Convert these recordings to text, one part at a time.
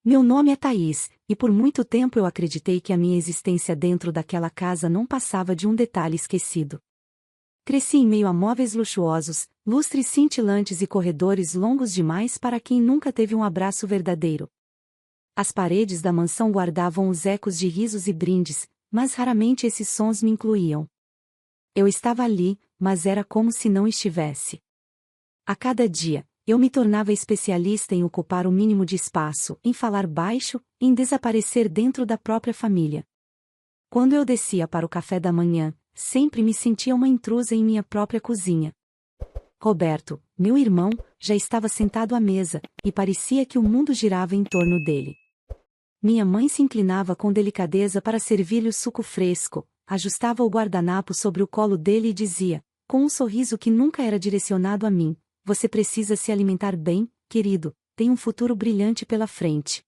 Meu nome é Thaís, e por muito tempo eu acreditei que a minha existência dentro daquela casa não passava de um detalhe esquecido. Cresci em meio a móveis luxuosos, lustres cintilantes e corredores longos demais para quem nunca teve um abraço verdadeiro. As paredes da mansão guardavam os ecos de risos e brindes, mas raramente esses sons me incluíam. Eu estava ali, mas era como se não estivesse. A cada dia, eu me tornava especialista em ocupar o mínimo de espaço, em falar baixo, em desaparecer dentro da própria família. Quando eu descia para o café da manhã, sempre me sentia uma intrusa em minha própria cozinha. Roberto, meu irmão, já estava sentado à mesa, e parecia que o mundo girava em torno dele. Minha mãe se inclinava com delicadeza para servir-lhe o suco fresco, ajustava o guardanapo sobre o colo dele e dizia, com um sorriso que nunca era direcionado a mim: "Você precisa se alimentar bem, querido, tem um futuro brilhante pela frente."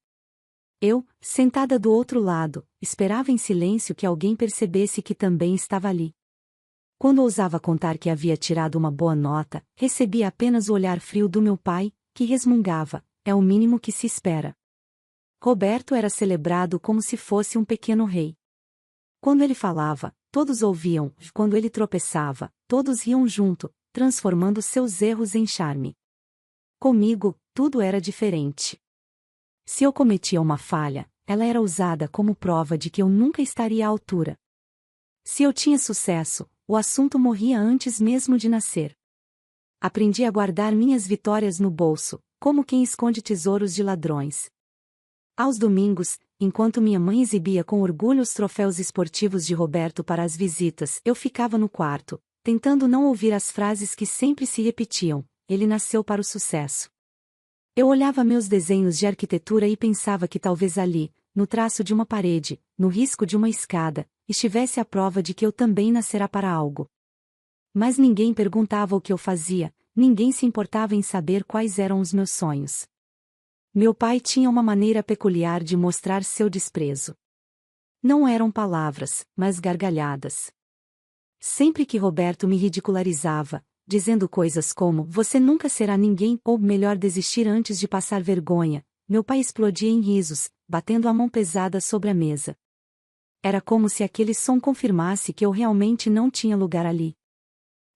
Eu, sentada do outro lado, esperava em silêncio que alguém percebesse que também estava ali. Quando ousava contar que havia tirado uma boa nota, recebia apenas o olhar frio do meu pai, que resmungava: "É o mínimo que se espera." Roberto era celebrado como se fosse um pequeno rei. Quando ele falava, todos ouviam, e quando ele tropeçava, todos riam junto, transformando seus erros em charme. Comigo, tudo era diferente. Se eu cometia uma falha, ela era usada como prova de que eu nunca estaria à altura. Se eu tinha sucesso, o assunto morria antes mesmo de nascer. Aprendi a guardar minhas vitórias no bolso, como quem esconde tesouros de ladrões. Aos domingos, enquanto minha mãe exibia com orgulho os troféus esportivos de Roberto para as visitas, eu ficava no quarto, tentando não ouvir as frases que sempre se repetiam: "Ele nasceu para o sucesso." Eu olhava meus desenhos de arquitetura e pensava que talvez ali, no traço de uma parede, no risco de uma escada, estivesse a prova de que eu também nascerá para algo. Mas ninguém perguntava o que eu fazia, ninguém se importava em saber quais eram os meus sonhos. Meu pai tinha uma maneira peculiar de mostrar seu desprezo. Não eram palavras, mas gargalhadas. Sempre que Roberto me ridicularizava, dizendo coisas como "você nunca será ninguém" ou "melhor desistir antes de passar vergonha", meu pai explodia em risos, batendo a mão pesada sobre a mesa. Era como se aquele som confirmasse que eu realmente não tinha lugar ali.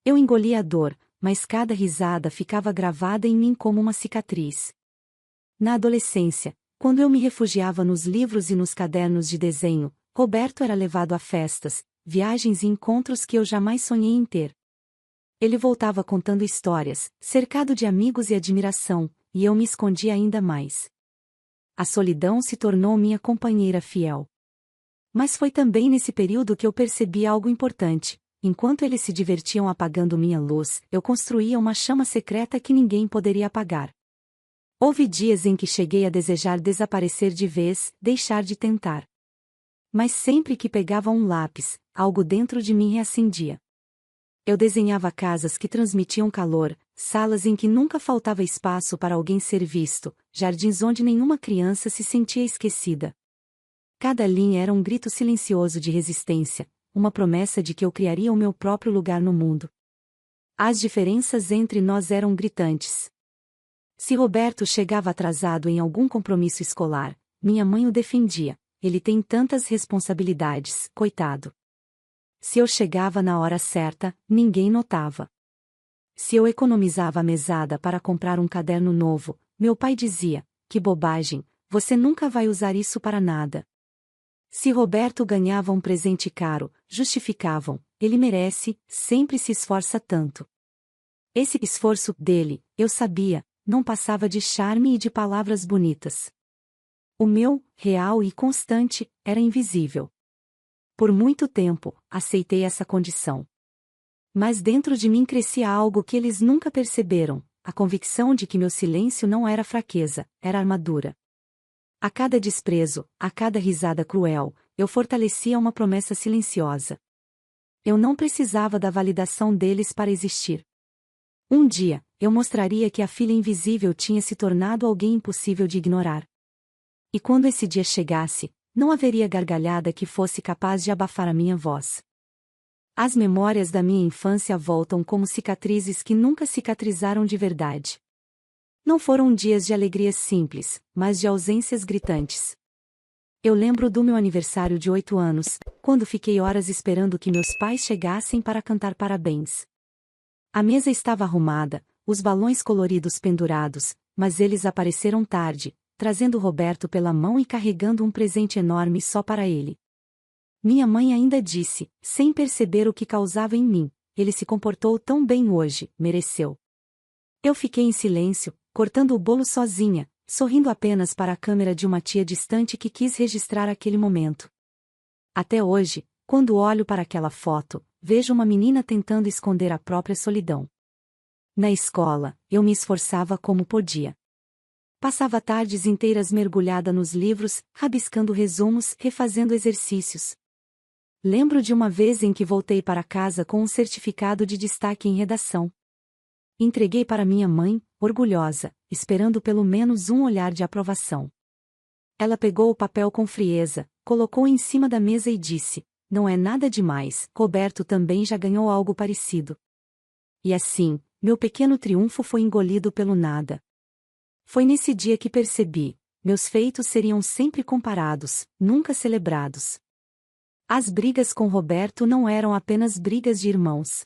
Eu engolia a dor, mas cada risada ficava gravada em mim como uma cicatriz. Na adolescência, quando eu me refugiava nos livros e nos cadernos de desenho, Roberto era levado a festas, viagens e encontros que eu jamais sonhei em ter. Ele voltava contando histórias, cercado de amigos e admiração, e eu me escondia ainda mais. A solidão se tornou minha companheira fiel. Mas foi também nesse período que eu percebi algo importante: enquanto eles se divertiam apagando minha luz, eu construía uma chama secreta que ninguém poderia apagar. Houve dias em que cheguei a desejar desaparecer de vez, deixar de tentar. Mas sempre que pegava um lápis, algo dentro de mim reacendia. Eu desenhava casas que transmitiam calor, salas em que nunca faltava espaço para alguém ser visto, jardins onde nenhuma criança se sentia esquecida. Cada linha era um grito silencioso de resistência, uma promessa de que eu criaria o meu próprio lugar no mundo. As diferenças entre nós eram gritantes. Se Roberto chegava atrasado em algum compromisso escolar, minha mãe o defendia: "Ele tem tantas responsabilidades, coitado." Se eu chegava na hora certa, ninguém notava. Se eu economizava a mesada para comprar um caderno novo, meu pai dizia: "Que bobagem, você nunca vai usar isso para nada." Se Roberto ganhava um presente caro, justificavam: "Ele merece, sempre se esforça tanto." Esse esforço dele, eu sabia, não passava de charme e de palavras bonitas. O meu, real e constante, era invisível. Por muito tempo, aceitei essa condição. Mas dentro de mim crescia algo que eles nunca perceberam: a convicção de que meu silêncio não era fraqueza, era armadura. A cada desprezo, a cada risada cruel, eu fortalecia uma promessa silenciosa. Eu não precisava da validação deles para existir. Um dia, eu mostraria que a filha invisível tinha se tornado alguém impossível de ignorar. E quando esse dia chegasse, não haveria gargalhada que fosse capaz de abafar a minha voz. As memórias da minha infância voltam como cicatrizes que nunca cicatrizaram de verdade. Não foram dias de alegrias simples, mas de ausências gritantes. Eu lembro do meu aniversário de 8 anos, quando fiquei horas esperando que meus pais chegassem para cantar parabéns. A mesa estava arrumada, os balões coloridos pendurados, mas eles apareceram tarde, trazendo Roberto pela mão e carregando um presente enorme só para ele. Minha mãe ainda disse, sem perceber o que causava em mim: ele se comportou tão bem hoje, mereceu. Eu fiquei em silêncio, cortando o bolo sozinha, sorrindo apenas para a câmera de uma tia distante que quis registrar aquele momento. Até hoje, quando olho para aquela foto, vejo uma menina tentando esconder a própria solidão. Na escola, eu me esforçava como podia. Passava tardes inteiras mergulhada nos livros, rabiscando resumos, refazendo exercícios. Lembro de uma vez em que voltei para casa com um certificado de destaque em redação. Entreguei para minha mãe, orgulhosa, esperando pelo menos um olhar de aprovação. Ela pegou o papel com frieza, colocou em cima da mesa e disse: "Não é nada demais, Roberto também já ganhou algo parecido." E assim, meu pequeno triunfo foi engolido pelo nada. Foi nesse dia que percebi: meus feitos seriam sempre comparados, nunca celebrados. As brigas com Roberto não eram apenas brigas de irmãos.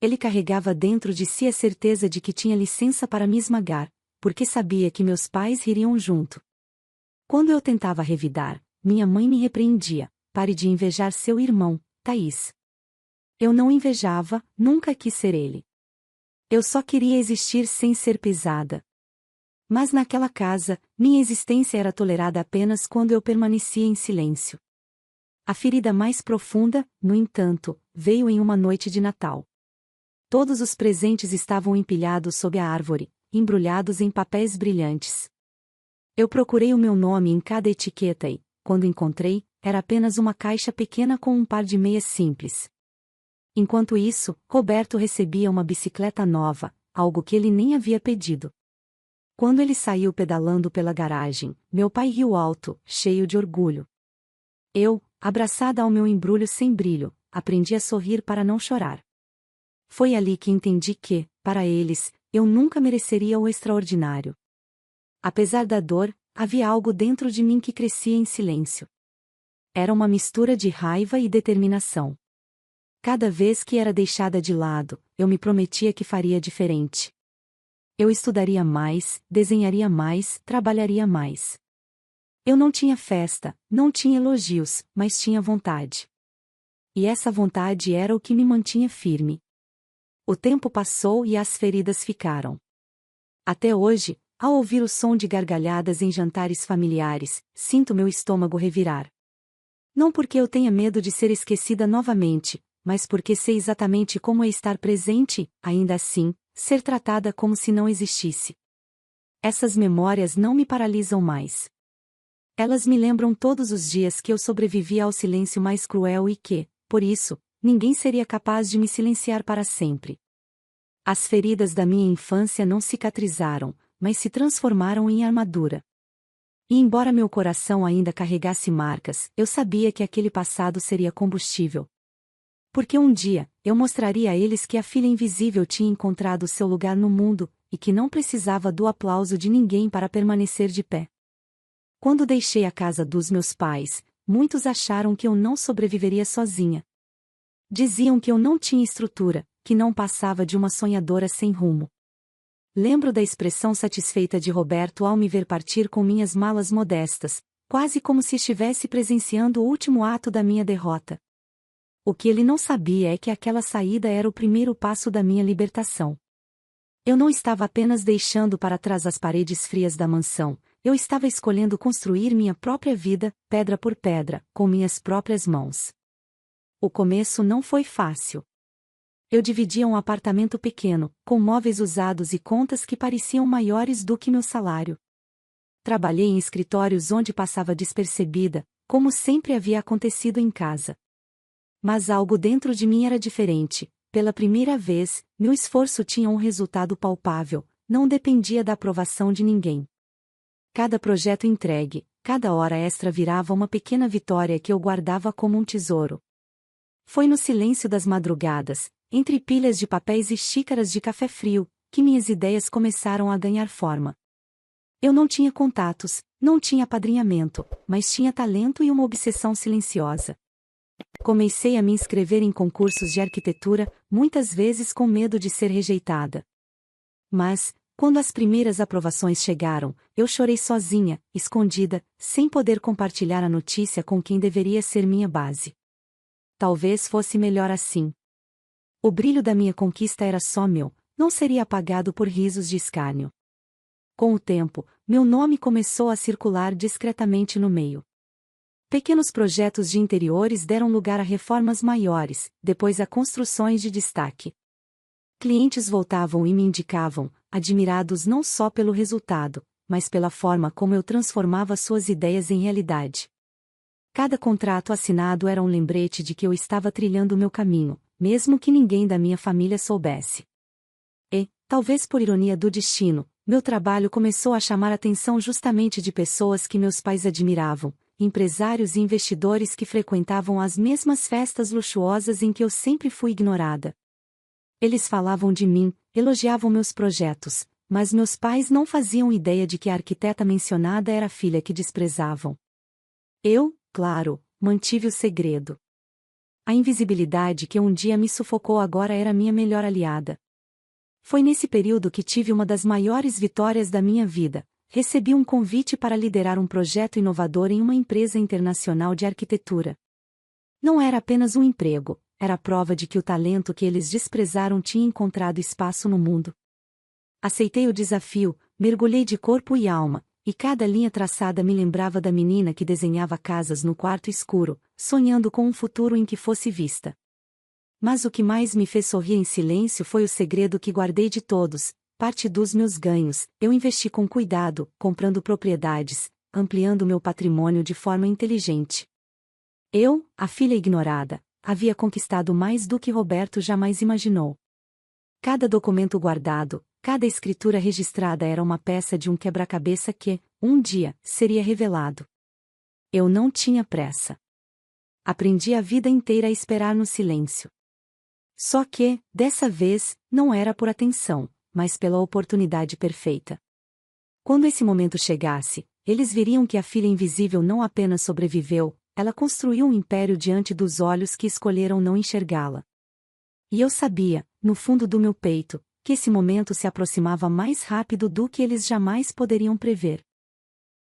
Ele carregava dentro de si a certeza de que tinha licença para me esmagar, porque sabia que meus pais ririam junto. Quando eu tentava revidar, minha mãe me repreendia: "Pare de invejar seu irmão, Thaís." Eu não invejava, nunca quis ser ele. Eu só queria existir sem ser pesada. Mas naquela casa, minha existência era tolerada apenas quando eu permanecia em silêncio. A ferida mais profunda, no entanto, veio em uma noite de Natal. Todos os presentes estavam empilhados sob a árvore, embrulhados em papéis brilhantes. Eu procurei o meu nome em cada etiqueta e, quando encontrei, era apenas uma caixa pequena com um par de meias simples. Enquanto isso, Roberto recebia uma bicicleta nova, algo que ele nem havia pedido. Quando ele saiu pedalando pela garagem, meu pai riu alto, cheio de orgulho. Eu, abraçada ao meu embrulho sem brilho, aprendi a sorrir para não chorar. Foi ali que entendi que, para eles, eu nunca mereceria o extraordinário. Apesar da dor, havia algo dentro de mim que crescia em silêncio. Era uma mistura de raiva e determinação. Cada vez que era deixada de lado, eu me prometia que faria diferente. Eu estudaria mais, desenharia mais, trabalharia mais. Eu não tinha festa, não tinha elogios, mas tinha vontade. E essa vontade era o que me mantinha firme. O tempo passou e as feridas ficaram. Até hoje, ao ouvir o som de gargalhadas em jantares familiares, sinto meu estômago revirar. Não porque eu tenha medo de ser esquecida novamente, mas porque sei exatamente como é estar presente, ainda assim, ser tratada como se não existisse. Essas memórias não me paralisam mais. Elas me lembram todos os dias que eu sobrevivi ao silêncio mais cruel e que, por isso, ninguém seria capaz de me silenciar para sempre. As feridas da minha infância não cicatrizaram, mas se transformaram em armadura. E embora meu coração ainda carregasse marcas, eu sabia que aquele passado seria combustível. Porque um dia, eu mostraria a eles que a filha invisível tinha encontrado seu lugar no mundo, e que não precisava do aplauso de ninguém para permanecer de pé. Quando deixei a casa dos meus pais, muitos acharam que eu não sobreviveria sozinha. Diziam que eu não tinha estrutura, que não passava de uma sonhadora sem rumo. Lembro da expressão satisfeita de Roberto ao me ver partir com minhas malas modestas, quase como se estivesse presenciando o último ato da minha derrota. O que ele não sabia é que aquela saída era o primeiro passo da minha libertação. Eu não estava apenas deixando para trás as paredes frias da mansão, eu estava escolhendo construir minha própria vida, pedra por pedra, com minhas próprias mãos. O começo não foi fácil. Eu dividia um apartamento pequeno, com móveis usados e contas que pareciam maiores do que meu salário. Trabalhei em escritórios onde passava despercebida, como sempre havia acontecido em casa. Mas algo dentro de mim era diferente. Pela primeira vez, meu esforço tinha um resultado palpável, não dependia da aprovação de ninguém. Cada projeto entregue, cada hora extra virava uma pequena vitória que eu guardava como um tesouro. Foi no silêncio das madrugadas, entre pilhas de papéis e xícaras de café frio, que minhas ideias começaram a ganhar forma. Eu não tinha contatos, não tinha apadrinhamento, mas tinha talento e uma obsessão silenciosa. Comecei a me inscrever em concursos de arquitetura, muitas vezes com medo de ser rejeitada. Mas, quando as primeiras aprovações chegaram, eu chorei sozinha, escondida, sem poder compartilhar a notícia com quem deveria ser minha base. Talvez fosse melhor assim. O brilho da minha conquista era só meu, não seria apagado por risos de escárnio. Com o tempo, meu nome começou a circular discretamente no meio. Pequenos projetos de interiores deram lugar a reformas maiores, depois a construções de destaque. Clientes voltavam e me indicavam, admirados não só pelo resultado, mas pela forma como eu transformava suas ideias em realidade. Cada contrato assinado era um lembrete de que eu estava trilhando o meu caminho, mesmo que ninguém da minha família soubesse. E, talvez por ironia do destino, meu trabalho começou a chamar a atenção justamente de pessoas que meus pais admiravam, empresários e investidores que frequentavam as mesmas festas luxuosas em que eu sempre fui ignorada. Eles falavam de mim, elogiavam meus projetos, mas meus pais não faziam ideia de que a arquiteta mencionada era a filha que desprezavam. Eu, claro, mantive o segredo. A invisibilidade que um dia me sufocou agora era minha melhor aliada. Foi nesse período que tive uma das maiores vitórias da minha vida. Recebi um convite para liderar um projeto inovador em uma empresa internacional de arquitetura. Não era apenas um emprego, era a prova de que o talento que eles desprezaram tinha encontrado espaço no mundo. Aceitei o desafio, mergulhei de corpo e alma, e cada linha traçada me lembrava da menina que desenhava casas no quarto escuro, sonhando com um futuro em que fosse vista. Mas o que mais me fez sorrir em silêncio foi o segredo que guardei de todos. Parte dos meus ganhos, eu investi com cuidado, comprando propriedades, ampliando meu patrimônio de forma inteligente. Eu, a filha ignorada, havia conquistado mais do que Roberto jamais imaginou. Cada documento guardado, cada escritura registrada era uma peça de um quebra-cabeça que, um dia, seria revelado. Eu não tinha pressa. Aprendi a vida inteira a esperar no silêncio. Só que, dessa vez, não era por atenção, mas pela oportunidade perfeita. Quando esse momento chegasse, eles veriam que a filha invisível não apenas sobreviveu, ela construiu um império diante dos olhos que escolheram não enxergá-la. E eu sabia, no fundo do meu peito, que esse momento se aproximava mais rápido do que eles jamais poderiam prever.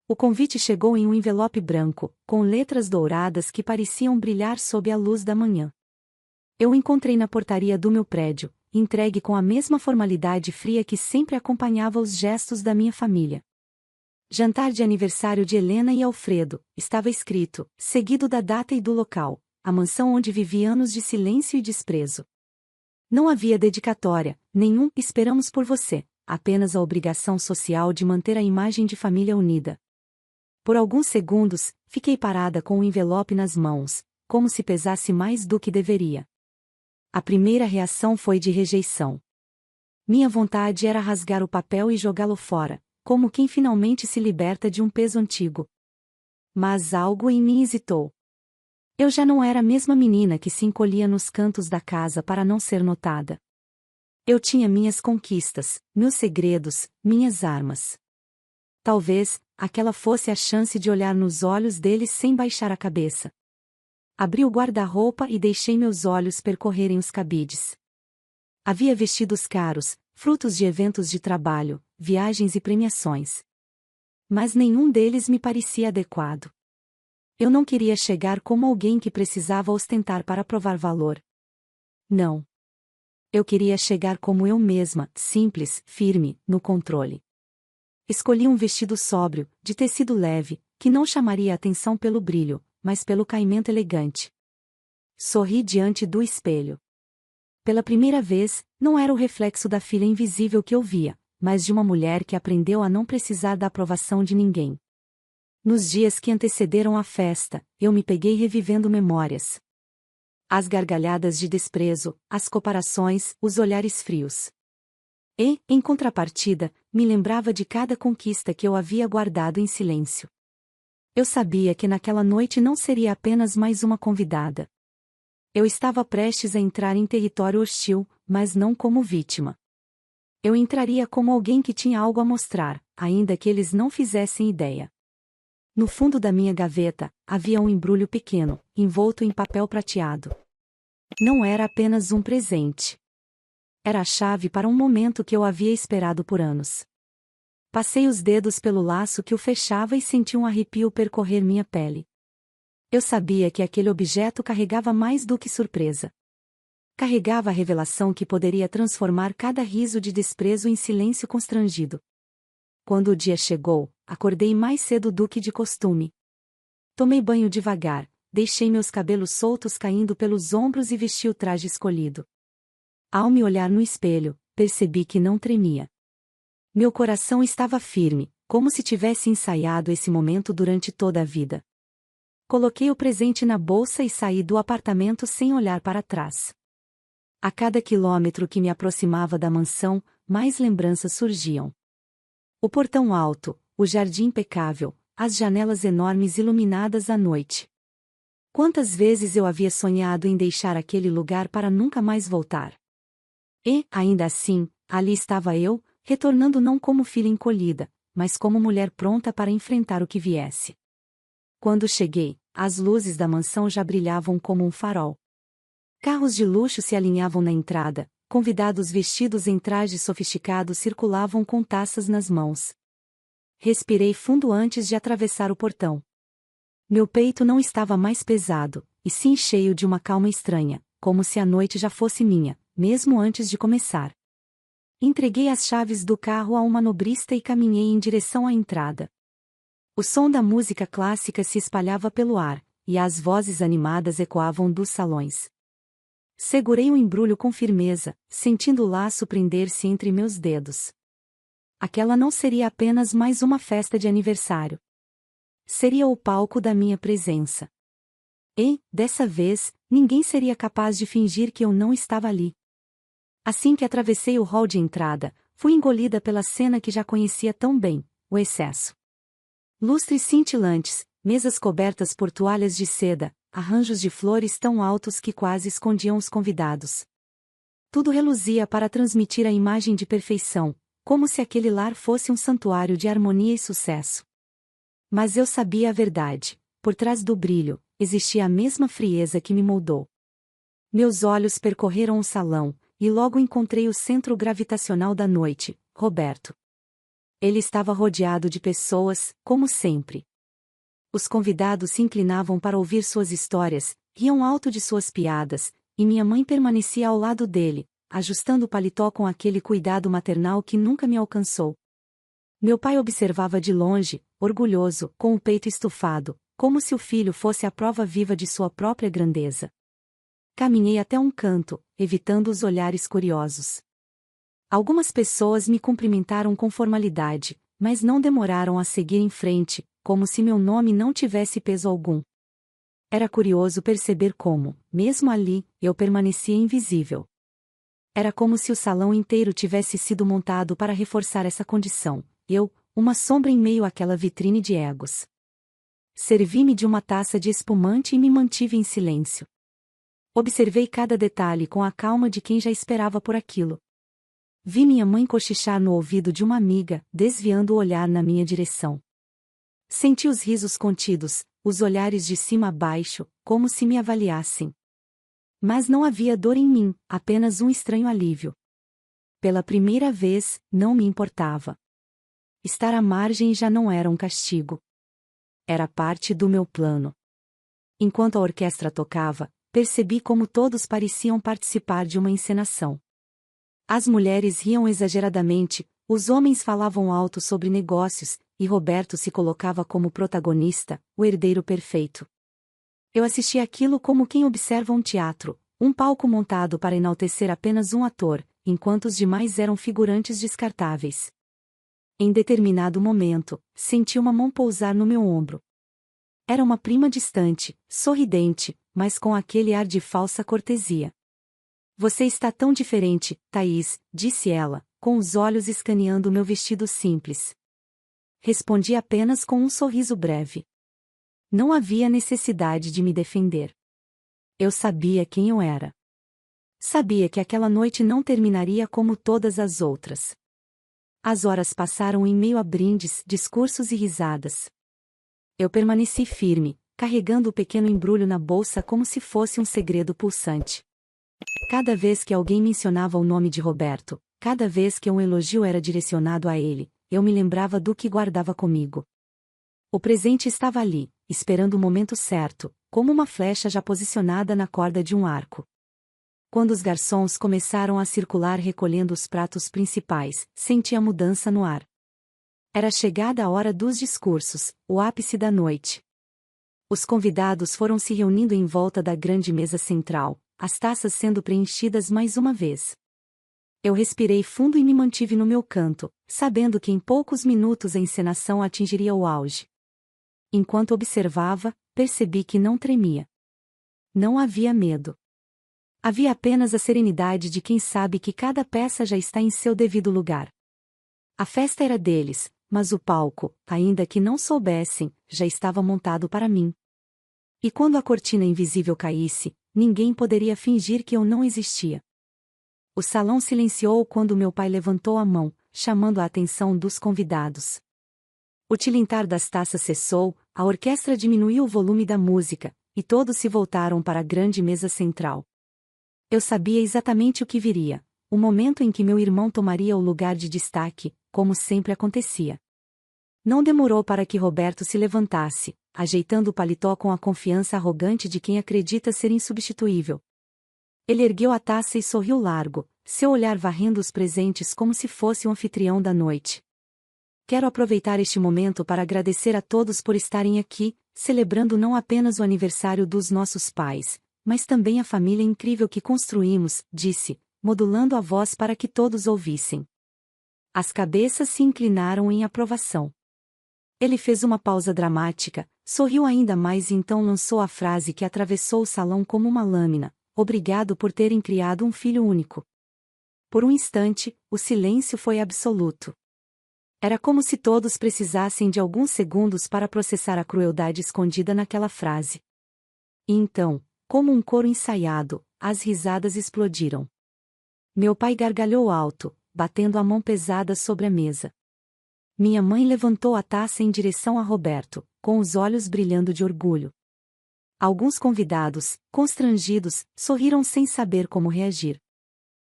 O convite chegou em um envelope branco, com letras douradas que pareciam brilhar sob a luz da manhã. Eu o encontrei na portaria do meu prédio, entregue com a mesma formalidade fria que sempre acompanhava os gestos da minha família. Jantar de aniversário de Helena e Alfredo, estava escrito, seguido da data e do local, a mansão onde vivi anos de silêncio e desprezo. Não havia dedicatória, nenhum "esperamos por você", apenas a obrigação social de manter a imagem de família unida. Por alguns segundos, fiquei parada com o envelope nas mãos, como se pesasse mais do que deveria. A primeira reação foi de rejeição. Minha vontade era rasgar o papel e jogá-lo fora, como quem finalmente se liberta de um peso antigo. Mas algo em mim hesitou. Eu já não era a mesma menina que se encolhia nos cantos da casa para não ser notada. Eu tinha minhas conquistas, meus segredos, minhas armas. Talvez, aquela fosse a chance de olhar nos olhos deles sem baixar a cabeça. Abri o guarda-roupa e deixei meus olhos percorrerem os cabides. Havia vestidos caros, frutos de eventos de trabalho, viagens e premiações. Mas nenhum deles me parecia adequado. Eu não queria chegar como alguém que precisava ostentar para provar valor. Não. Eu queria chegar como eu mesma, simples, firme, no controle. Escolhi um vestido sóbrio, de tecido leve, que não chamaria a atenção pelo brilho, mas pelo caimento elegante. Sorri diante do espelho. Pela primeira vez, não era o reflexo da filha invisível que eu via, mas de uma mulher que aprendeu a não precisar da aprovação de ninguém. Nos dias que antecederam a festa, eu me peguei revivendo memórias. As gargalhadas de desprezo, as comparações, os olhares frios. E, em contrapartida, me lembrava de cada conquista que eu havia guardado em silêncio. Eu sabia que naquela noite não seria apenas mais uma convidada. Eu estava prestes a entrar em território hostil, mas não como vítima. Eu entraria como alguém que tinha algo a mostrar, ainda que eles não fizessem ideia. No fundo da minha gaveta, havia um embrulho pequeno, envolto em papel prateado. Não era apenas um presente. Era a chave para um momento que eu havia esperado por anos. Passei os dedos pelo laço que o fechava e senti um arrepio percorrer minha pele. Eu sabia que aquele objeto carregava mais do que surpresa. Carregava a revelação que poderia transformar cada riso de desprezo em silêncio constrangido. Quando o dia chegou, acordei mais cedo do que de costume. Tomei banho devagar, deixei meus cabelos soltos caindo pelos ombros e vesti o traje escolhido. Ao me olhar no espelho, percebi que não tremia. Meu coração estava firme, como se tivesse ensaiado esse momento durante toda a vida. Coloquei o presente na bolsa e saí do apartamento sem olhar para trás. A cada quilômetro que me aproximava da mansão, mais lembranças surgiam. O portão alto, o jardim impecável, as janelas enormes iluminadas à noite. Quantas vezes eu havia sonhado em deixar aquele lugar para nunca mais voltar. E, ainda assim, ali estava eu, retornando não como filha encolhida, mas como mulher pronta para enfrentar o que viesse. Quando cheguei, as luzes da mansão já brilhavam como um farol. Carros de luxo se alinhavam na entrada, convidados vestidos em trajes sofisticados circulavam com taças nas mãos. Respirei fundo antes de atravessar o portão. Meu peito não estava mais pesado, e sim cheio de uma calma estranha, como se a noite já fosse minha, mesmo antes de começar. Entreguei as chaves do carro a uma manobrista e caminhei em direção à entrada. O som da música clássica se espalhava pelo ar, e as vozes animadas ecoavam dos salões. Segurei o embrulho com firmeza, sentindo o laço prender-se entre meus dedos. Aquela não seria apenas mais uma festa de aniversário. Seria o palco da minha presença. E, dessa vez, ninguém seria capaz de fingir que eu não estava ali. Assim que atravessei o hall de entrada, fui engolida pela cena que já conhecia tão bem, o excesso. Lustres cintilantes, mesas cobertas por toalhas de seda, arranjos de flores tão altos que quase escondiam os convidados. Tudo reluzia para transmitir a imagem de perfeição, como se aquele lar fosse um santuário de harmonia e sucesso. Mas eu sabia a verdade, por trás do brilho, existia a mesma frieza que me moldou. Meus olhos percorreram o salão, e logo encontrei o centro gravitacional da noite, Roberto. Ele estava rodeado de pessoas, como sempre. Os convidados se inclinavam para ouvir suas histórias, riam alto de suas piadas, e minha mãe permanecia ao lado dele, ajustando o paletó com aquele cuidado maternal que nunca me alcançou. Meu pai observava de longe, orgulhoso, com o peito estufado, como se o filho fosse a prova viva de sua própria grandeza. Caminhei até um canto, evitando os olhares curiosos. Algumas pessoas me cumprimentaram com formalidade, mas não demoraram a seguir em frente, como se meu nome não tivesse peso algum. Era curioso perceber como, mesmo ali, eu permanecia invisível. Era como se o salão inteiro tivesse sido montado para reforçar essa condição, eu, uma sombra em meio àquela vitrine de egos. Servi-me de uma taça de espumante e me mantive em silêncio. Observei cada detalhe com a calma de quem já esperava por aquilo. Vi minha mãe cochichar no ouvido de uma amiga, desviando o olhar na minha direção. Senti os risos contidos, os olhares de cima a baixo, como se me avaliassem. Mas não havia dor em mim, apenas um estranho alívio. Pela primeira vez, não me importava. Estar à margem já não era um castigo. Era parte do meu plano. Enquanto a orquestra tocava, percebi como todos pareciam participar de uma encenação. As mulheres riam exageradamente, os homens falavam alto sobre negócios, e Roberto se colocava como protagonista, o herdeiro perfeito. Eu assisti aquilo como quem observa um teatro, um palco montado para enaltecer apenas um ator, enquanto os demais eram figurantes descartáveis. Em determinado momento, senti uma mão pousar no meu ombro. Era uma prima distante, sorridente, mas com aquele ar de falsa cortesia. Você está tão diferente, Thaís, disse ela, com os olhos escaneando meu vestido simples. Respondi apenas com um sorriso breve. Não havia necessidade de me defender. Eu sabia quem eu era. Sabia que aquela noite não terminaria como todas as outras. As horas passaram em meio a brindes, discursos e risadas. Eu permaneci firme, carregando o pequeno embrulho na bolsa como se fosse um segredo pulsante. Cada vez que alguém mencionava o nome de Roberto, cada vez que um elogio era direcionado a ele, eu me lembrava do que guardava comigo. O presente estava ali, esperando o momento certo, como uma flecha já posicionada na corda de um arco. Quando os garçons começaram a circular recolhendo os pratos principais, senti a mudança no ar. Era chegada a hora dos discursos, o ápice da noite. Os convidados foram se reunindo em volta da grande mesa central, as taças sendo preenchidas mais uma vez. Eu respirei fundo e me mantive no meu canto, sabendo que em poucos minutos a encenação atingiria o auge. Enquanto observava, percebi que não tremia. Não havia medo. Havia apenas a serenidade de quem sabe que cada peça já está em seu devido lugar. A festa era deles, mas o palco, ainda que não soubessem, já estava montado para mim. E quando a cortina invisível caísse, ninguém poderia fingir que eu não existia. O salão silenciou quando meu pai levantou a mão, chamando a atenção dos convidados. O tilintar das taças cessou, a orquestra diminuiu o volume da música, e todos se voltaram para a grande mesa central. Eu sabia exatamente o que viria, o momento em que meu irmão tomaria o lugar de destaque, como sempre acontecia. Não demorou para que Roberto se levantasse, ajeitando o paletó com a confiança arrogante de quem acredita ser insubstituível. Ele ergueu a taça e sorriu largo, seu olhar varrendo os presentes como se fosse o anfitrião da noite. Quero aproveitar este momento para agradecer a todos por estarem aqui, celebrando não apenas o aniversário dos nossos pais, mas também a família incrível que construímos, disse, modulando a voz para que todos ouvissem. As cabeças se inclinaram em aprovação. Ele fez uma pausa dramática, sorriu ainda mais e então lançou a frase que atravessou o salão como uma lâmina: obrigado por terem criado um filho único. Por um instante, o silêncio foi absoluto. Era como se todos precisassem de alguns segundos para processar a crueldade escondida naquela frase. E então, como um coro ensaiado, as risadas explodiram. Meu pai gargalhou alto, batendo a mão pesada sobre a mesa. Minha mãe levantou a taça em direção a Roberto, com os olhos brilhando de orgulho. Alguns convidados, constrangidos, sorriram sem saber como reagir.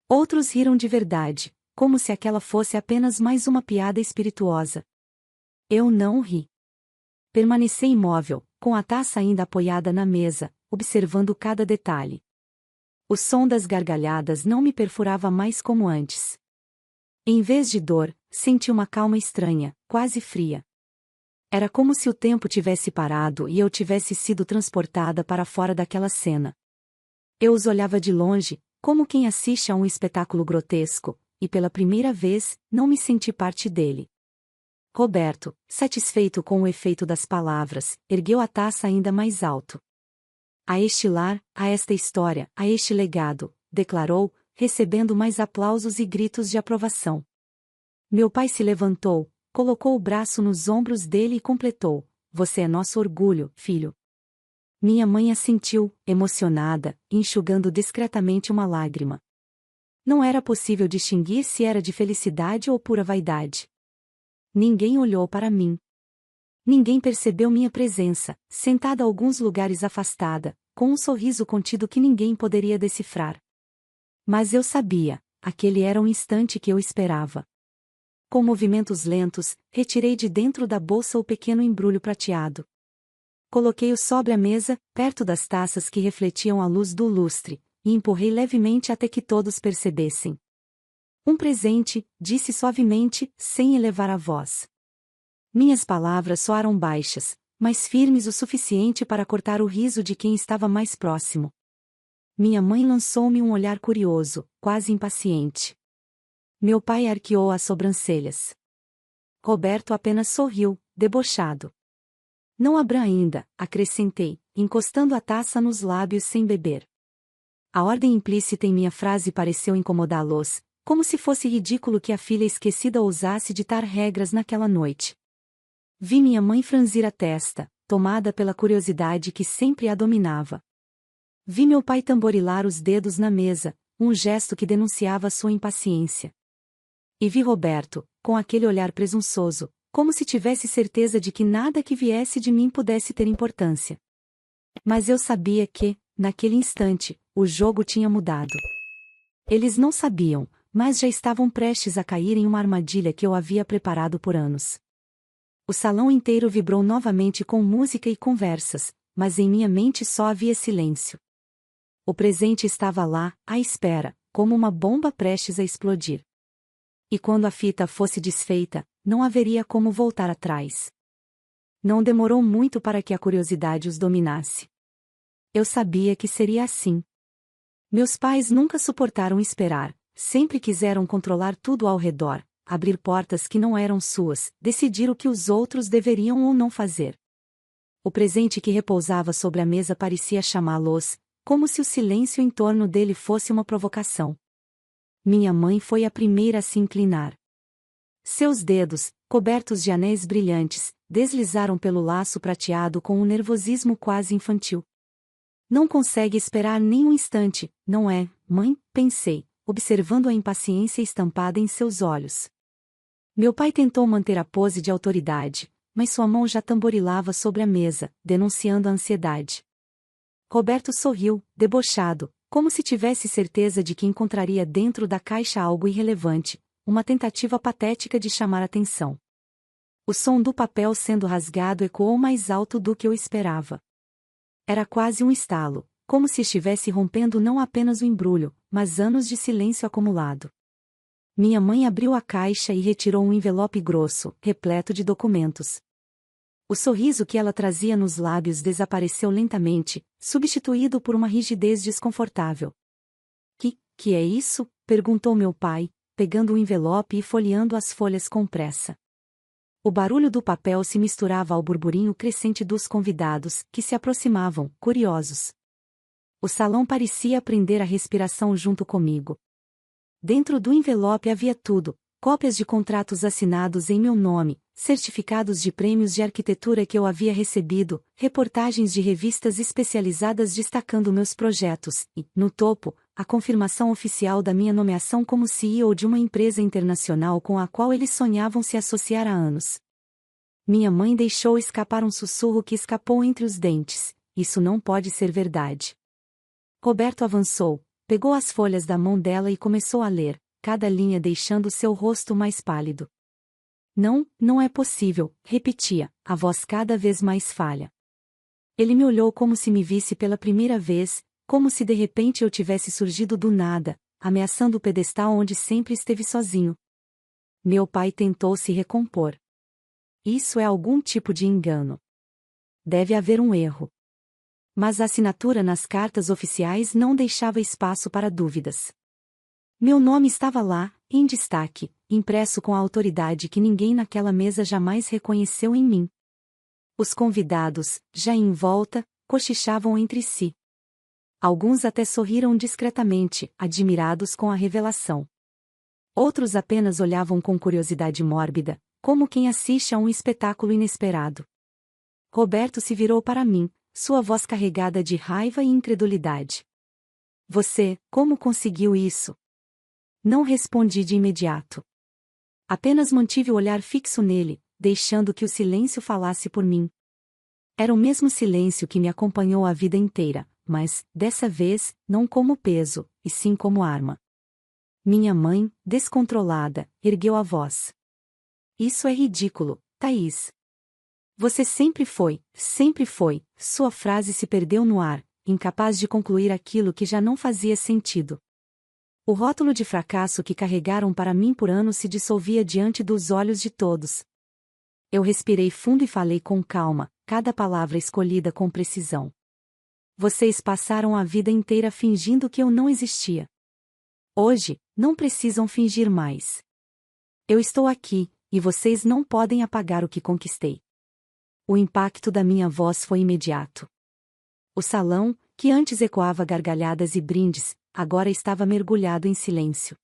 Outros riram de verdade, como se aquela fosse apenas mais uma piada espirituosa. Eu não ri. Permaneci imóvel, com a taça ainda apoiada na mesa, observando cada detalhe. O som das gargalhadas não me perfurava mais como antes. Em vez de dor, senti uma calma estranha, quase fria. Era como se o tempo tivesse parado e eu tivesse sido transportada para fora daquela cena. Eu os olhava de longe, como quem assiste a um espetáculo grotesco, e pela primeira vez, não me senti parte dele. Roberto, satisfeito com o efeito das palavras, ergueu a taça ainda mais alto. A este lar, a esta história, a este legado, declarou, recebendo mais aplausos e gritos de aprovação. Meu pai se levantou, colocou o braço nos ombros dele e completou: você é nosso orgulho, filho. Minha mãe assentiu, emocionada, enxugando discretamente uma lágrima. Não era possível distinguir se era de felicidade ou pura vaidade. Ninguém olhou para mim. Ninguém percebeu minha presença, sentada a alguns lugares afastada, com um sorriso contido que ninguém poderia decifrar. Mas eu sabia, aquele era o instante que eu esperava. Com movimentos lentos, retirei de dentro da bolsa o pequeno embrulho prateado. Coloquei-o sobre a mesa, perto das taças que refletiam a luz do lustre, e empurrei levemente até que todos percebessem. Um presente, disse suavemente, sem elevar a voz. Minhas palavras soaram baixas, mas firmes o suficiente para cortar o riso de quem estava mais próximo. Minha mãe lançou-me um olhar curioso, quase impaciente. Meu pai arqueou as sobrancelhas. Roberto apenas sorriu, debochado. Não abra ainda, acrescentei, encostando a taça nos lábios sem beber. A ordem implícita em minha frase pareceu incomodá-los, como se fosse ridículo que a filha esquecida ousasse ditar regras naquela noite. Vi minha mãe franzir a testa, tomada pela curiosidade que sempre a dominava. Vi meu pai tamborilar os dedos na mesa, um gesto que denunciava sua impaciência. E vi Roberto, com aquele olhar presunçoso, como se tivesse certeza de que nada que viesse de mim pudesse ter importância. Mas eu sabia que, naquele instante, o jogo tinha mudado. Eles não sabiam, mas já estavam prestes a cair em uma armadilha que eu havia preparado por anos. O salão inteiro vibrou novamente com música e conversas, mas em minha mente só havia silêncio. O presente estava lá, à espera, como uma bomba prestes a explodir. E quando a fita fosse desfeita, não haveria como voltar atrás. Não demorou muito para que a curiosidade os dominasse. Eu sabia que seria assim. Meus pais nunca suportaram esperar, sempre quiseram controlar tudo ao redor, abrir portas que não eram suas, decidir o que os outros deveriam ou não fazer. O presente que repousava sobre a mesa parecia chamá-los, como se o silêncio em torno dele fosse uma provocação. Minha mãe foi a primeira a se inclinar. Seus dedos, cobertos de anéis brilhantes, deslizaram pelo laço prateado com um nervosismo quase infantil. Não consegue esperar nem um instante, não é, mãe? Pensei, observando a impaciência estampada em seus olhos. Meu pai tentou manter a pose de autoridade, mas sua mão já tamborilava sobre a mesa, denunciando a ansiedade. Roberto sorriu, debochado, como se tivesse certeza de que encontraria dentro da caixa algo irrelevante, uma tentativa patética de chamar atenção. O som do papel sendo rasgado ecoou mais alto do que eu esperava. Era quase um estalo, como se estivesse rompendo não apenas o embrulho, mas anos de silêncio acumulado. Minha mãe abriu a caixa e retirou um envelope grosso, repleto de documentos. O sorriso que ela trazia nos lábios desapareceu lentamente, substituído por uma rigidez desconfortável. Que é isso? Perguntou meu pai, pegando o envelope e folheando as folhas com pressa. O barulho do papel se misturava ao burburinho crescente dos convidados, que se aproximavam, curiosos. O salão parecia prender a respiração junto comigo. Dentro do envelope havia tudo: cópias de contratos assinados em meu nome, certificados de prêmios de arquitetura que eu havia recebido, reportagens de revistas especializadas destacando meus projetos, e, no topo, a confirmação oficial da minha nomeação como CEO de uma empresa internacional com a qual eles sonhavam se associar há anos. Minha mãe deixou escapar um sussurro que escapou entre os dentes: isso não pode ser verdade. Roberto avançou, pegou as folhas da mão dela e começou a ler, cada linha deixando seu rosto mais pálido. Não, não é possível, repetia, a voz cada vez mais falha. Ele me olhou como se me visse pela primeira vez, como se de repente eu tivesse surgido do nada, ameaçando o pedestal onde sempre esteve sozinho. Meu pai tentou se recompor. Isso é algum tipo de engano. Deve haver um erro. Mas a assinatura nas cartas oficiais não deixava espaço para dúvidas. Meu nome estava lá, em destaque, impresso com a autoridade que ninguém naquela mesa jamais reconheceu em mim. Os convidados, já em volta, cochichavam entre si. Alguns até sorriram discretamente, admirados com a revelação. Outros apenas olhavam com curiosidade mórbida, como quem assiste a um espetáculo inesperado. Roberto se virou para mim, sua voz carregada de raiva e incredulidade. Você, como conseguiu isso? Não respondi de imediato. Apenas mantive o olhar fixo nele, deixando que o silêncio falasse por mim. Era o mesmo silêncio que me acompanhou a vida inteira, mas, dessa vez, não como peso, e sim como arma. Minha mãe, descontrolada, ergueu a voz. Isso é ridículo, Thaís. Você sempre foi, sua frase se perdeu no ar, incapaz de concluir aquilo que já não fazia sentido. O rótulo de fracasso que carregaram para mim por anos se dissolvia diante dos olhos de todos. Eu respirei fundo e falei com calma, cada palavra escolhida com precisão. Vocês passaram a vida inteira fingindo que eu não existia. Hoje, não precisam fingir mais. Eu estou aqui, e vocês não podem apagar o que conquistei. O impacto da minha voz foi imediato. O salão, que antes ecoava gargalhadas e brindes, agora estava mergulhado em silêncio.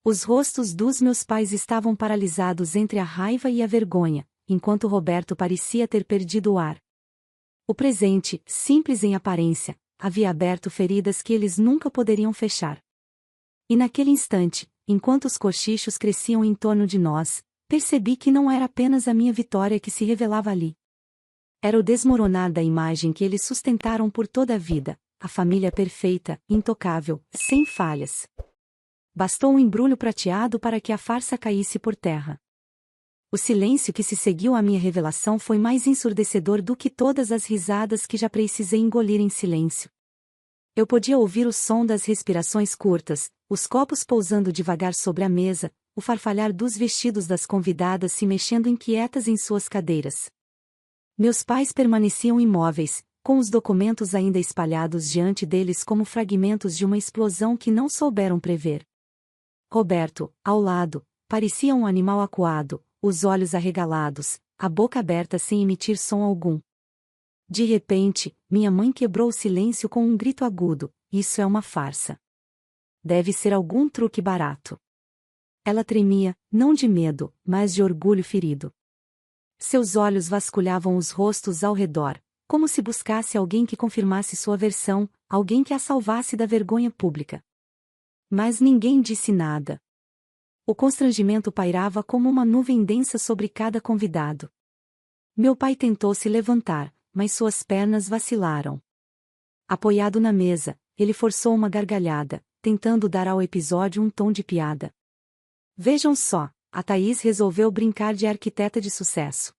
Os rostos dos meus pais estavam paralisados entre a raiva e a vergonha, enquanto Roberto parecia ter perdido o ar. O presente, simples em aparência, havia aberto feridas que eles nunca poderiam fechar. E naquele instante, enquanto os cochichos cresciam em torno de nós, percebi que não era apenas a minha vitória que se revelava ali. Era o desmoronar da imagem que eles sustentaram por toda a vida, a família perfeita, intocável, sem falhas. Bastou um embrulho prateado para que a farsa caísse por terra. O silêncio que se seguiu à minha revelação foi mais ensurdecedor do que todas as risadas que já precisei engolir em silêncio. Eu podia ouvir o som das respirações curtas, os copos pousando devagar sobre a mesa, o farfalhar dos vestidos das convidadas se mexendo inquietas em suas cadeiras. Meus pais permaneciam imóveis, com os documentos ainda espalhados diante deles como fragmentos de uma explosão que não souberam prever. Roberto, ao lado, parecia um animal acuado, os olhos arregalados, a boca aberta sem emitir som algum. De repente, minha mãe quebrou o silêncio com um grito agudo: "Isso é uma farsa. Deve ser algum truque barato." Ela tremia, não de medo, mas de orgulho ferido. Seus olhos vasculhavam os rostos ao redor, como se buscasse alguém que confirmasse sua versão, alguém que a salvasse da vergonha pública. Mas ninguém disse nada. O constrangimento pairava como uma nuvem densa sobre cada convidado. Meu pai tentou se levantar, mas suas pernas vacilaram. Apoiado na mesa, ele forçou uma gargalhada, tentando dar ao episódio um tom de piada. "Vejam só, a Thaís resolveu brincar de arquiteta de sucesso.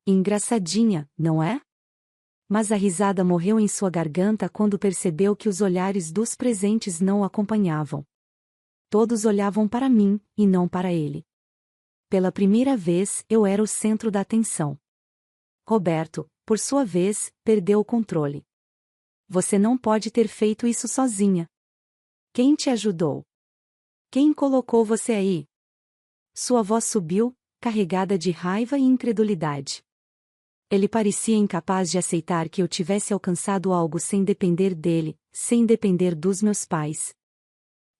Engraçadinha, não é?" Mas a risada morreu em sua garganta quando percebeu que os olhares dos presentes não o acompanhavam. Todos olhavam para mim, e não para ele. Pela primeira vez, eu era o centro da atenção. Roberto, por sua vez, perdeu o controle. "Você não pode ter feito isso sozinha. Quem te ajudou? Quem colocou você aí?" Sua voz subiu, carregada de raiva e incredulidade. Ele parecia incapaz de aceitar que eu tivesse alcançado algo sem depender dele, sem depender dos meus pais.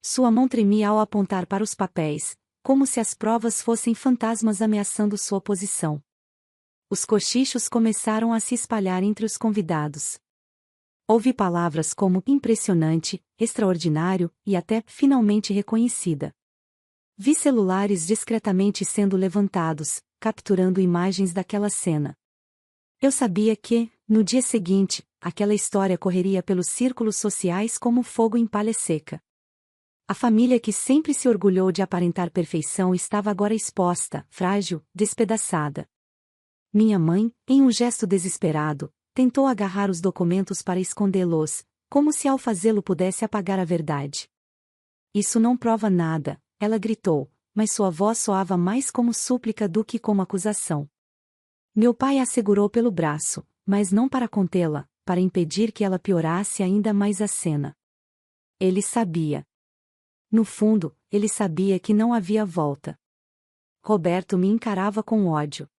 Sua mão tremia ao apontar para os papéis, como se as provas fossem fantasmas ameaçando sua posição. Os cochichos começaram a se espalhar entre os convidados. Ouvi palavras como impressionante, extraordinário e até finalmente reconhecida. Vi celulares discretamente sendo levantados, capturando imagens daquela cena. Eu sabia que, no dia seguinte, aquela história correria pelos círculos sociais como fogo em palha seca. A família que sempre se orgulhou de aparentar perfeição estava agora exposta, frágil, despedaçada. Minha mãe, em um gesto desesperado, tentou agarrar os documentos para escondê-los, como se ao fazê-lo pudesse apagar a verdade. "Isso não prova nada", ela gritou, mas sua voz soava mais como súplica do que como acusação. Meu pai a segurou pelo braço, mas não para contê-la, para impedir que ela piorasse ainda mais a cena. Ele sabia. No fundo, ele sabia que não havia volta. Roberto me encarava com ódio.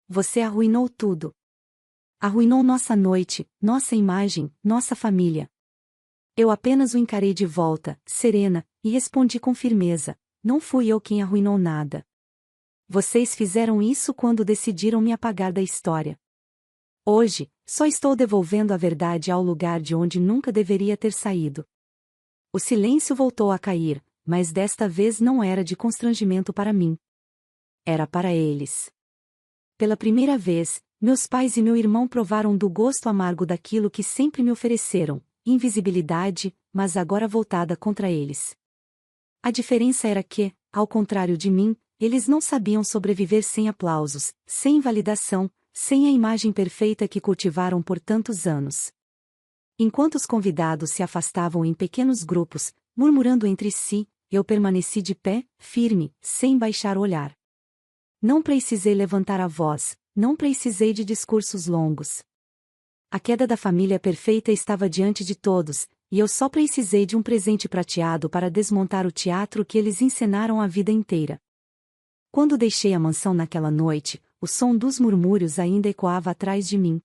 "Você arruinou tudo. Arruinou nossa noite, nossa imagem, nossa família." Eu apenas o encarei de volta, serena, e respondi com firmeza: "Não fui eu quem arruinou nada. Vocês fizeram isso quando decidiram me apagar da história. Hoje, só estou devolvendo a verdade ao lugar de onde nunca deveria ter saído." O silêncio voltou a cair, mas desta vez não era de constrangimento para mim. Era para eles. Pela primeira vez, meus pais e meu irmão provaram do gosto amargo daquilo que sempre me ofereceram, invisibilidade, mas agora voltada contra eles. A diferença era que, ao contrário de mim, eles não sabiam sobreviver sem aplausos, sem validação, sem a imagem perfeita que cultivaram por tantos anos. Enquanto os convidados se afastavam em pequenos grupos, murmurando entre si, eu permaneci de pé, firme, sem baixar o olhar. Não precisei levantar a voz, não precisei de discursos longos. A queda da família perfeita estava diante de todos, e eu só precisei de um presente prateado para desmontar o teatro que eles encenaram a vida inteira. Quando deixei a mansão naquela noite, o som dos murmúrios ainda ecoava atrás de mim.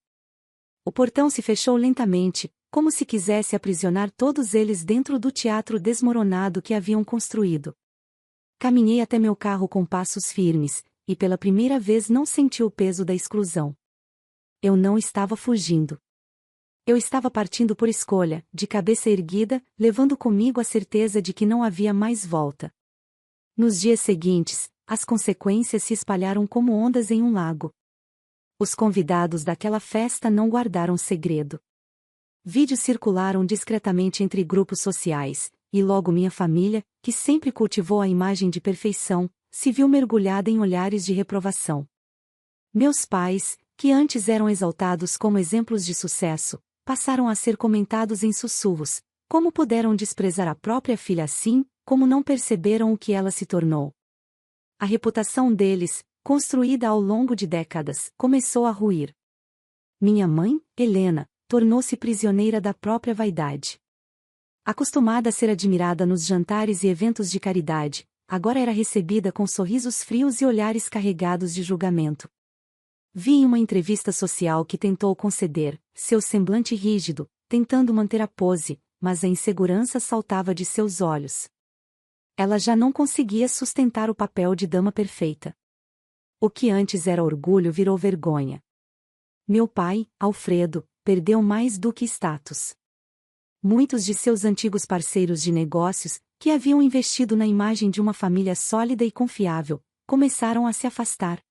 O portão se fechou lentamente, como se quisesse aprisionar todos eles dentro do teatro desmoronado que haviam construído. Caminhei até meu carro com passos firmes, e pela primeira vez não senti o peso da exclusão. Eu não estava fugindo. Eu estava partindo por escolha, de cabeça erguida, levando comigo a certeza de que não havia mais volta. Nos dias seguintes, as consequências se espalharam como ondas em um lago. Os convidados daquela festa não guardaram segredo. Vídeos circularam discretamente entre grupos sociais, e logo minha família, que sempre cultivou a imagem de perfeição, se viu mergulhada em olhares de reprovação. Meus pais, que antes eram exaltados como exemplos de sucesso, passaram a ser comentados em sussurros. Como puderam desprezar a própria filha assim, como não perceberam o que ela se tornou? A reputação deles, construída ao longo de décadas, começou a ruir. Minha mãe, Helena, tornou-se prisioneira da própria vaidade. Acostumada a ser admirada nos jantares e eventos de caridade, agora era recebida com sorrisos frios e olhares carregados de julgamento. Vi em uma entrevista social que tentou conceder, seu semblante rígido, tentando manter a pose, mas a insegurança saltava de seus olhos. Ela já não conseguia sustentar o papel de dama perfeita. O que antes era orgulho virou vergonha. Meu pai, Alfredo, perdeu mais do que status. Muitos de seus antigos parceiros de negócios, que haviam investido na imagem de uma família sólida e confiável, começaram a se afastar.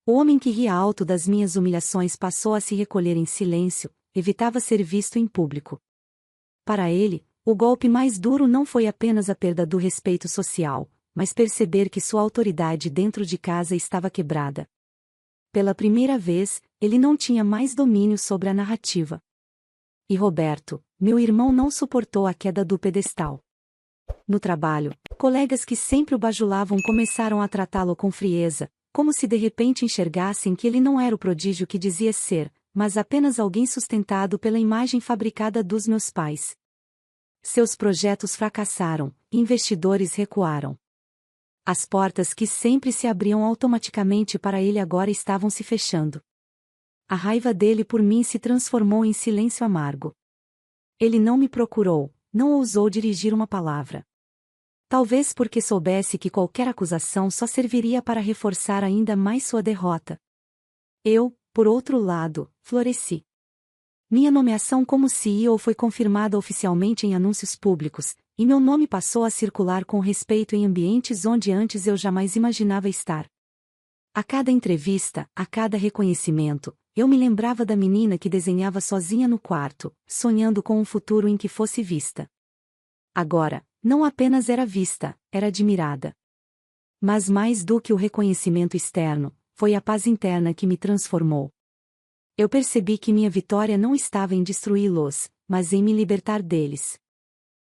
O homem que ria alto das minhas humilhações passou a se recolher em silêncio, evitava ser visto em público. Para ele, o golpe mais duro não foi apenas a perda do respeito social, mas perceber que sua autoridade dentro de casa estava quebrada. Pela primeira vez, ele não tinha mais domínio sobre a narrativa. E Roberto, meu irmão, não suportou a queda do pedestal. No trabalho, colegas que sempre o bajulavam começaram a tratá-lo com frieza, como se de repente enxergassem que ele não era o prodígio que dizia ser, mas apenas alguém sustentado pela imagem fabricada dos meus pais. Seus projetos fracassaram, investidores recuaram. As portas que sempre se abriam automaticamente para ele agora estavam se fechando. A raiva dele por mim se transformou em silêncio amargo. Ele não me procurou, não ousou dirigir uma palavra. Talvez porque soubesse que qualquer acusação só serviria para reforçar ainda mais sua derrota. Eu, por outro lado, floresci. Minha nomeação como CEO foi confirmada oficialmente em anúncios públicos, e meu nome passou a circular com respeito em ambientes onde antes eu jamais imaginava estar. A cada entrevista, a cada reconhecimento, eu me lembrava da menina que desenhava sozinha no quarto, sonhando com um futuro em que fosse vista. Agora, não apenas era vista, era admirada. Mas mais do que o reconhecimento externo, foi a paz interna que me transformou. Eu percebi que minha vitória não estava em destruí-los, mas em me libertar deles.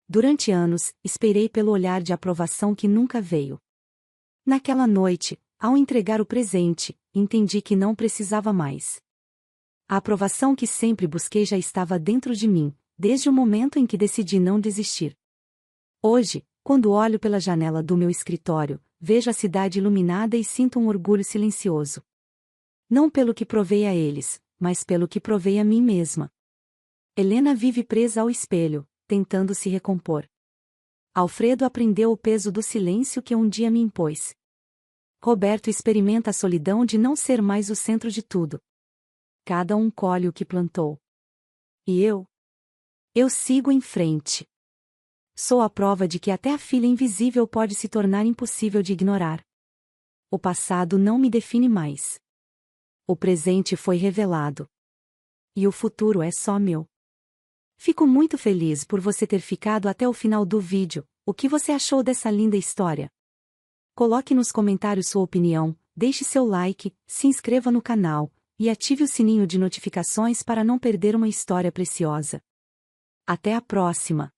Durante anos, esperei pelo olhar de aprovação que nunca veio. Naquela noite, ao entregar o presente, entendi que não precisava mais. A aprovação que sempre busquei já estava dentro de mim, desde o momento em que decidi não desistir. Hoje, quando olho pela janela do meu escritório, vejo a cidade iluminada e sinto um orgulho silencioso. Não pelo que provei a eles, mas pelo que provei a mim mesma. Helena vive presa ao espelho, tentando se recompor. Alfredo aprendeu o peso do silêncio que um dia me impôs. Roberto experimenta a solidão de não ser mais o centro de tudo. Cada um colhe o que plantou. E eu? Eu sigo em frente. Sou a prova de que até a filha invisível pode se tornar impossível de ignorar. O passado não me define mais. O presente foi revelado. E o futuro é só meu. Fico muito feliz por você ter ficado até o final do vídeo. O que você achou dessa linda história? Coloque nos comentários sua opinião, deixe seu like, se inscreva no canal, e ative o sininho de notificações para não perder uma história preciosa. Até a próxima!